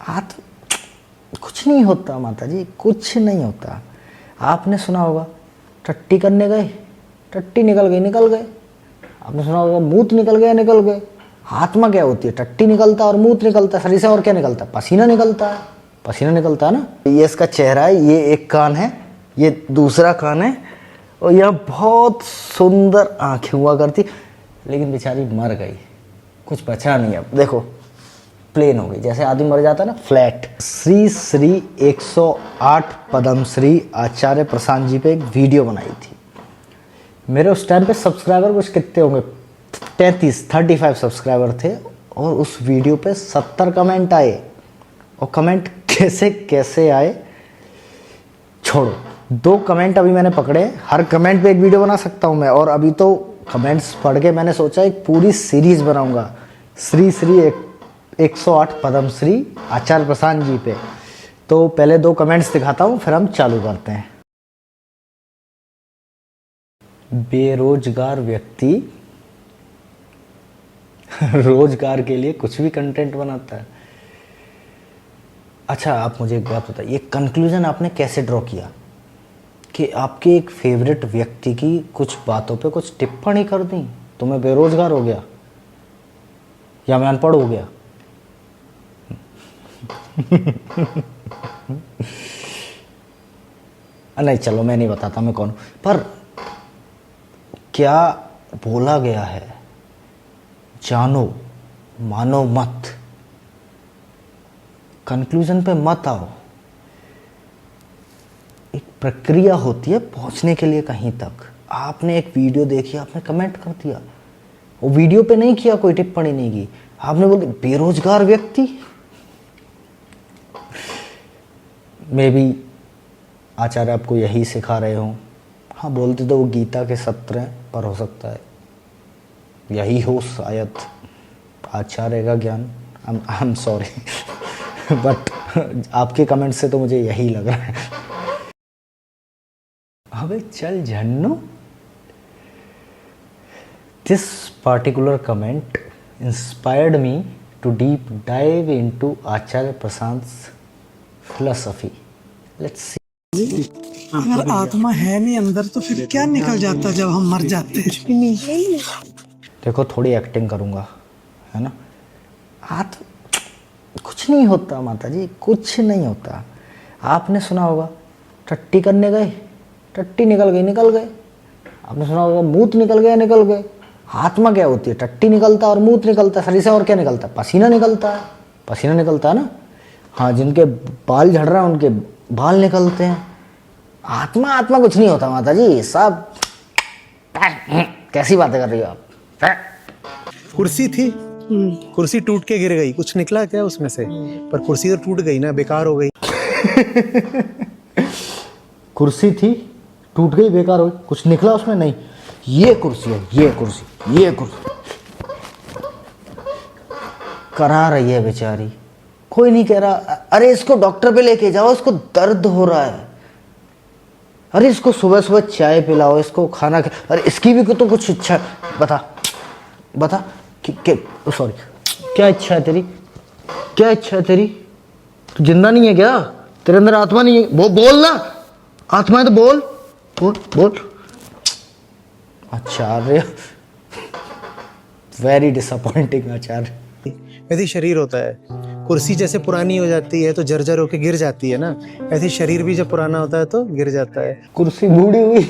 हाथ कुछ नहीं होता माता जी, कुछ नहीं होता। आपने सुना होगा टट्टी करने गए, टट्टी निकल गई, निकल गए। आपने सुना होगा मूत निकल गया, निकल गए। आत्मा क्या होती है? टट्टी निकलता और मूत निकलता है, शरीर से और क्या निकलता है? पसीना निकलता है, पसीना निकलता है ना। ये इसका चेहरा है, ये एक कान है, ये दूसरा कान है, और यह बहुत सुंदर आंखें हुआ करती, लेकिन बेचारी मर गई, कुछ बचा नहीं। अब देखो प्लेन हो गई, जैसे आदमी मर जाता है ना, फ्लैट। श्री श्री 108 पद्मश्री आचार्य प्रशांत जी पे एक वीडियो बनाई थी। मेरे उस टाइम पे सब्सक्राइबर कुछ कितने होंगे, 35 सब्सक्राइबर थे, और उस वीडियो पे 70 कमेंट आए। और कमेंट कैसे कैसे आए छोड़ो, 2 कमेंट अभी मैंने पकड़े, हर कमेंट पे एक वीडियो बना सकता हूँ मैं। और अभी तो कमेंट्स पढ़ के मैंने सोचा एक पूरी सीरीज बनाऊंगा श्री श्री 108 पद्मश्री आचार्य प्रशांत जी पे। तो पहले 2 कमेंट्स दिखाता हूँ, फिर हम चालू करते हैं। बेरोजगार व्यक्ति रोजगार के लिए कुछ भी कंटेंट बनाता है। अच्छा, आप मुझे एक बात बताइए, ये कंक्लूजन आपने कैसे ड्रॉ किया कि आपके एक फेवरेट व्यक्ति की कुछ बातों पे कुछ टिप्पणी कर दी तो मैं बेरोजगार हो गया या मैं अनपढ़ हो गया? नहीं, चलो मैं नहीं बताता मैं कौन हूं, पर क्या बोला गया है, जानो मानो मत, कंक्लूजन पे मत आओ। एक प्रक्रिया होती है पहुंचने के लिए कहीं तक। आपने एक वीडियो देखी, आपने कमेंट कर दिया, वो वीडियो पे नहीं किया, कोई टिप्पणी नहीं की, आपने बोल दिया बेरोजगार व्यक्ति। मे बी आचार्य आपको यही सिखा रहे हो। हाँ, बोलते तो वो गीता के सत्र हैं, पर हो सकता है यही हो शायद आचार्य का ज्ञान। आई एम सॉरी बट आपके कमेंट से तो मुझे यही लग रहा है। अबे चल झन्नू, this particular comment inspired me to deep dive into Acharya Prashant's philosophy. Let's see. अगर आत्मा है नहीं अंदर तो फिर क्या निकल जाता जब हम मर जाते हैं? देखो थोड़ी एक्टिंग करूंगा, है ना। हाथ कुछ नहीं होता माता जी, कुछ नहीं होता। आपने सुना होगा टट्टी करने गए, टट्टी निकल गई, निकल गए। आपने सुना होगा मूत निकल गया, निकल गए। आत्मा क्या होती है? टट्टी निकलता और मूत निकलता है, शरीर से और क्या निकलता है? पसीना निकलता है, पसीना निकलता है ना। हाँ, जिनके बाल झड़ रहे हैं उनके बाल निकलते हैं। आत्मा आत्मा कुछ नहीं होता माता जी, सब कैसी बातें कर रही हो आप? कुर्सी थी, कुर्सी टूट के गिर गई, कुछ निकला क्या उसमें से? पर कुर्सी तो टूट गई ना, बेकार हो गई। कुर्सी थी, टूट गई, बेकार हो गई, कुछ निकला उसमें नहीं। ये कुर्सी है, ये कुर्सी, ये कुर्सी करा रही है बेचारी, कोई नहीं कह रहा अरे इसको डॉक्टर पे लेके जाओ, इसको दर्द हो रहा है, अरे इसको सुबह सुबह चाय पिलाओ, इसको खाना अरे इसकी भी तो कुछ इच्छा। बता बता सॉरी, क्या इच्छा है तेरी? क्या इच्छा है तेरी? तू जिंदा नहीं है क्या? तेरे अंदर आत्मा नहीं है? वो बोल ना, आत्मा है तो बोल, बोल बोल। आचार्य, वेरी डिसअपॉइंटिंग आचार्य। ऐसे शरीर होता है, कुर्सी जैसे पुरानी हो जाती है तो जर्जर होके गिर जाती है ना, ऐसे शरीर भी जब पुराना होता है तो गिर जाता है। कुर्सी बूढ़ी हुई,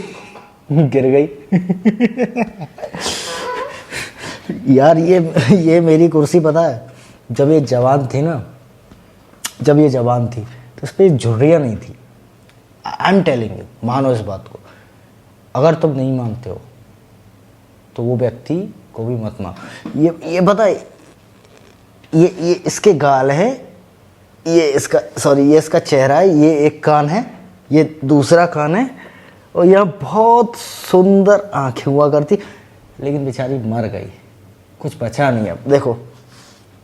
गिर गई। यार ये मेरी कुर्सी पता है, जब ये जवान थी ना, जब ये जवान थी तो इस पर झुर्रियाँ नहीं थी। आई एम टेलिंग यू, मानो इस बात को। अगर तुम नहीं मानते हो तो वो व्यक्ति को भी मत मानो। ये बताए, ये इसके गाल है, ये इसका सॉरी ये इसका चेहरा है, ये एक कान है, ये दूसरा कान है, और यह बहुत सुंदर आंखें हुआ करती, लेकिन बेचारी मर गई, कुछ बचा नहीं। अब देखो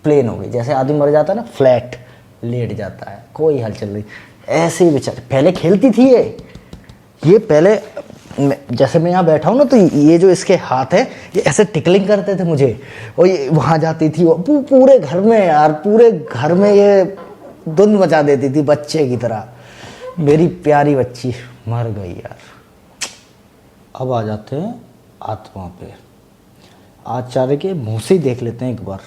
प्लेन हो गई, जैसे आदमी मर जाता है ना, फ्लैट लेट जाता है, कोई हलचल नहीं। ऐसे ही बेचारी पहले खेलती थी, ये पहले जैसे मैं यहाँ बैठा हूँ ना, तो ये जो इसके हाथ है ये ऐसे टिकलिंग करते थे मुझे, और ये वहाँ जाती थी, वो पूरे घर में यार, पूरे घर में ये धुन मचा देती थी बच्चे की तरह। मेरी प्यारी बच्ची मर गई यार। अब आ जाते हैं आत्मा पे। आचार्य के मुंह से ही देख लेते हैं एक बार,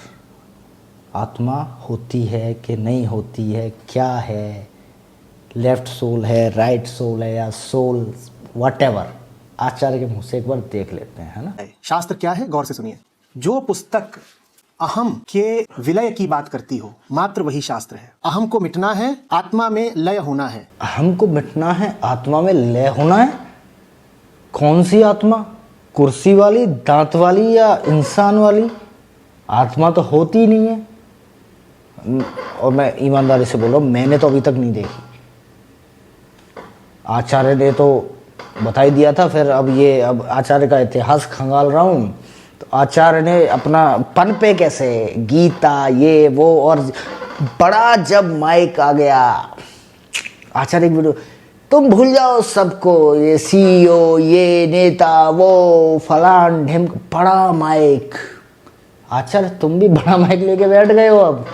आत्मा होती है कि नहीं होती है, क्या है, लेफ्ट सोल है, राइट सोल है, या सोल व्हाटएवर। आचार्य के मुंह से एक बार देख लेते हैं, है ना। शास्त्र क्या है, गौर से सुनिए। जो पुस्तक अहम के विलय की बात करती हो, मात्र वही शास्त्र है। अहम को मिटना है, आत्मा में लय होना है। अहम को मिटना है, आत्मा में लय होना है। कौन सी आत्मा? कुर्सी वाली, दांत वाली, या इंसान वाली? आत्मा तो होती ही नहीं है। और मैं ईमानदारी से बोल रहा हूँ, मैंने तो अभी तक नहीं देखी। आचार्य ने तो बता ही दिया था। फिर अब आचार्य का इतिहास खंगाल रहा हूँ, तो आचार्य ने अपना पन पे कैसे गीता ये वो, और बड़ा जब माइक आ गया, आचार्य की वीडियो, तुम भूल जाओ सबको, ये सीईओ, ये नेता, वो फलान ढिम, बड़ा माइक। आचार्य तुम भी बड़ा माइक लेके बैठ गए हो अब।